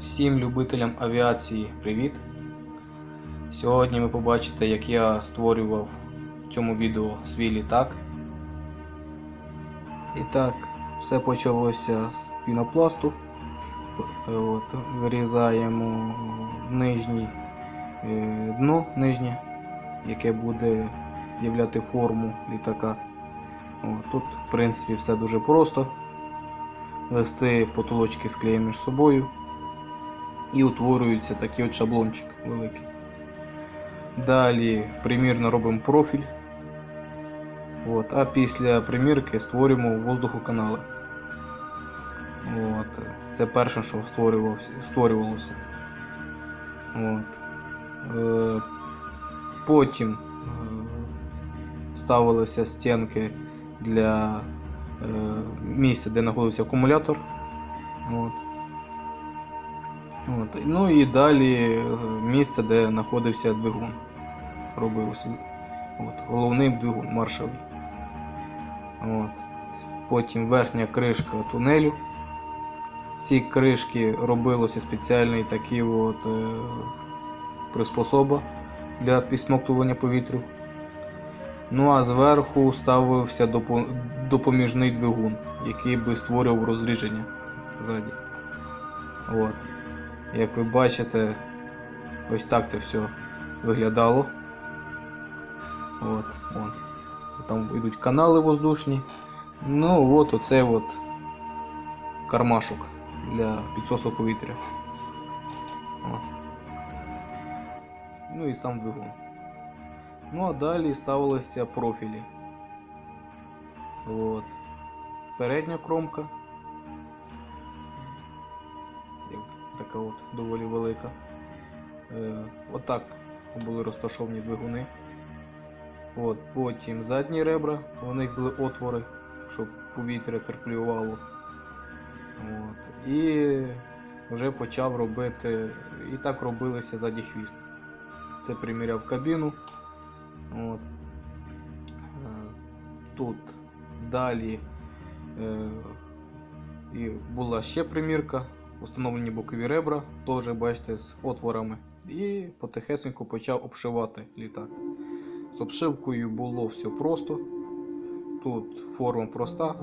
Всім любителям авіації привіт! Сьогодні ви побачите, як я створював в цьому відео свій літак. І так, все почалося з пінопласту. Вирізаємо дно нижнє, яке буде являти форму літака. Тут в принципі все дуже просто. Листи потолочки склеїмо між собою. І утворюється такий от шаблончик великий. Далі примірно робимо профіль. А після примірки створюємо воздухоканали. Це перше, що створювалося. Потім ставилися стінки для місця, де знаходився акумулятор. Ну і далі місце, де знаходився двигун. Робився головний двигун маршовий. Потім верхня кришка тунелю. В цій кришці робилося спеціальний такий приспособа для підсмоктування повітря. Ну а зверху ставився допоміжний двигун, який би створював розрідження ззаді. Як ви бачите, ось так це все виглядало. Там йдуть канали воздушні. Ну оцей кармашок для підсосу повітря. Ну і сам двигун. Ну а далі ставилися профілі. Передня кромка. Така доволі велика. Отак були розташовані двигуни. Потім задні ребра, у них були отвори, щоб повітря циркулювало. І вже почав робити, і так робилося ззаді хвіст. Це приміряв кабіну. Тут далі і була ще примірка. Встановлені бокові ребра, теж бачите, з отворами. І потихесеньку почав обшивати літак. З обшивкою було все просто. Тут форма проста.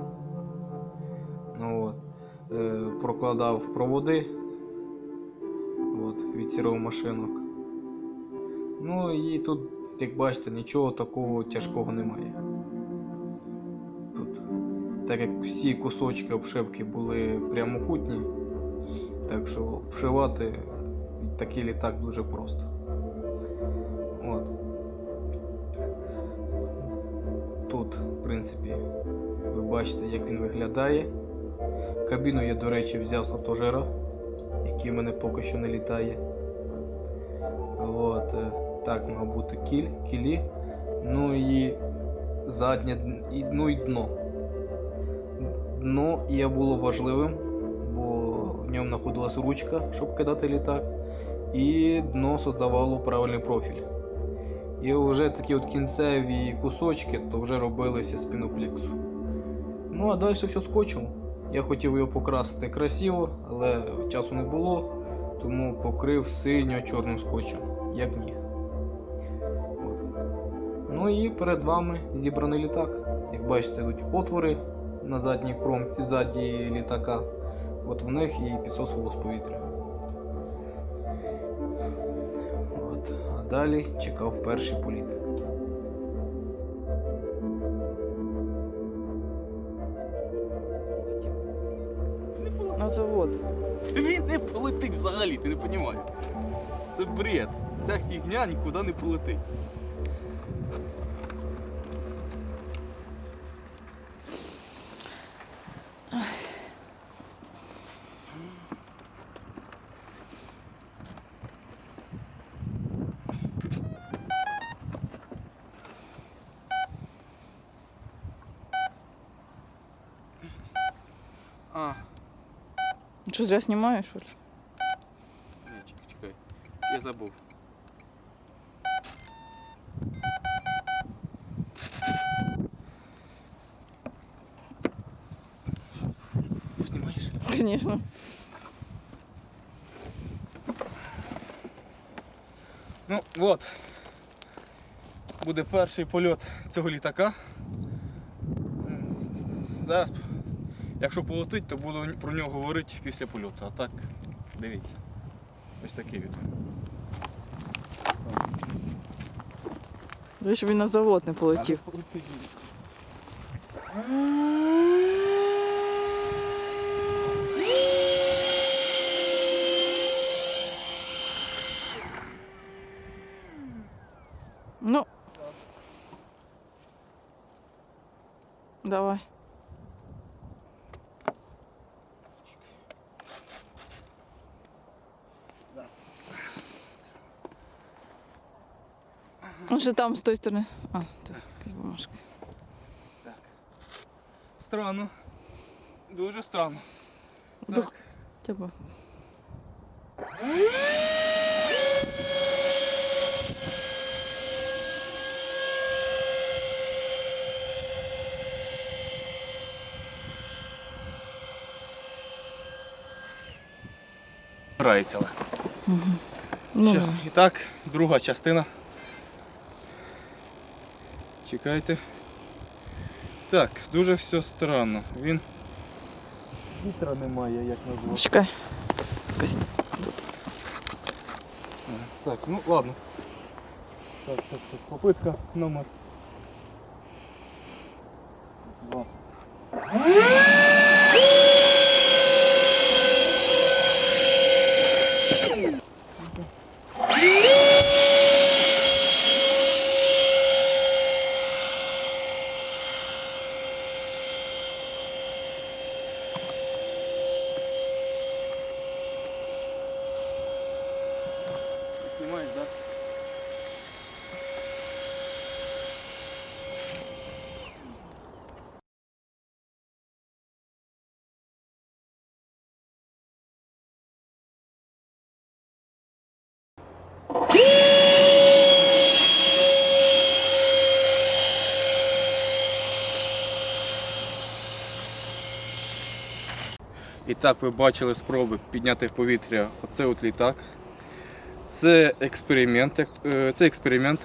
Прокладав проводи від сіромашинок. Ну і тут, як бачите, нічого такого тяжкого немає. Тут, так як всі кусочки обшивки були прямокутні, так що обшивати такий літак дуже просто. Тут, в принципі, ви бачите, як він виглядає. Кабіну я, до речі, взяв з автожира, який в мене поки що не літає. Так має бути кілі, ну і заднє, ну і дно. Дно є було важливим, бо в ньому знаходилася ручка, щоб кидати літак, і дно создавало правильний профіль. І вже такі кінцеві кусочки то вже робилися з піноплексу. Ну а далі все скотчем. Я хотів його покрасити красиво, але часу не було, тому покрив синьо-чорним скотчем, як міг. Ну і перед вами зібраний літак. Як бачите, йдуть отвори на задній кромці, ззаді літака. В них і підсосувалось повітря. А далі чекав перший політ. На завод. Він не полетить взагалі, ти не розумієш. Це бред. Ця фігня нікуди не полетить. Что, зря снимаешь, что ли? Ні, чекай. Я забув. Конечно. Ну от, буде перший польот цього літака. Зараз, якщо полетить, то буду про нього говорити після польоту. А так, дивіться. Ось такий від. Ви щоб він на завод не полетів. Ну. Давай. Ну що там з тої сторони? А, тут якась бумажка. Странно. Дуже странно. Дух. Типу. Грається легко. Угу. Ну, Що, давай. і так, друга частина. Чекайте. Так, дуже все странно. Він вітра немає, як назвати. Чекай. Якось тут. Так, ну ладно. Так, попитка номер 2. Снимаешь, да? І так, ви бачили спроби підняти в повітря оцей от літак. Це експеримент.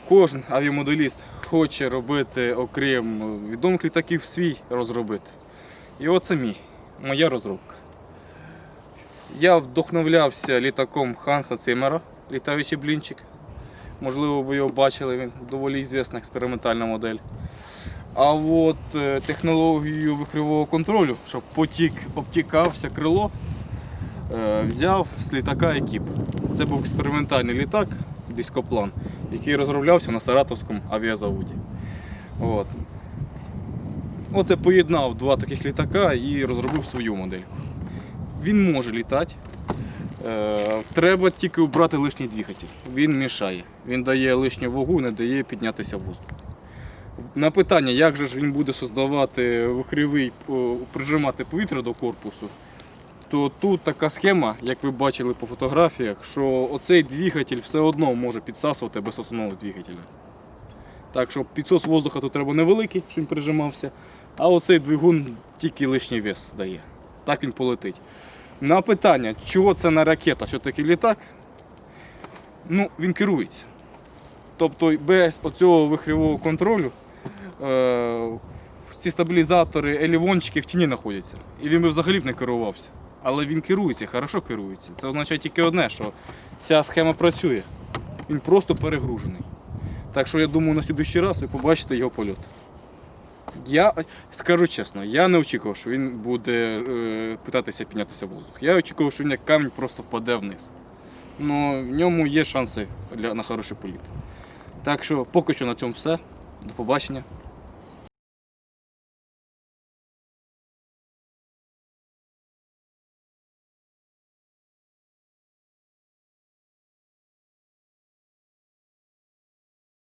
Кожен авіамоделіст хоче робити, окрім відомих літаків, свій розробити. І оце моя розробка. Я вдохновлявся літаком Ханса Циммера, літаючий блінчик. Можливо, ви його бачили, він доволі відома експериментальна модель. А от технологію вихрьового контролю, щоб потік обтікався крило, взяв з літака Екіп. Це був експериментальний літак, дископлан, який розроблявся на Саратовському авіазаводі. От я поєднав два таких літака і розробив свою модельку. Він може літати, треба тільки убрати лишній двигатель. Він мішає, він дає лишню вагу, не дає піднятися в воздух. На питання, як же ж він буде создавати вихрьовий, прижимати повітря до корпусу, то тут така схема, як ви бачили по фотографіях, що оцей двигатель все одно може підсасувати без основного двигателя. Так що підсос воздуха тут треба невеликий, щоб він прижимався, а оцей двигун тільки лишній вес дає. Так він полетить. На питання, чого це не ракета, що таке літак, ну, він керується. Тобто без оцього вихрьового контролю ці стабілізатори, елівончики в тіні знаходяться. І він би взагалі б не керувався. Але він керується, хорошо керується. Це означає тільки одне, що ця схема працює. Він просто перегружений. Так що я думаю, на наступний раз ви побачите його польот. Я скажу чесно, я не очікував, що він буде питатися піднятися в воздух. Я очікував, що він як камінь просто впаде вниз. Но в ньому є шанси на хороший політ. Так що поки що на цьому все. До побачення.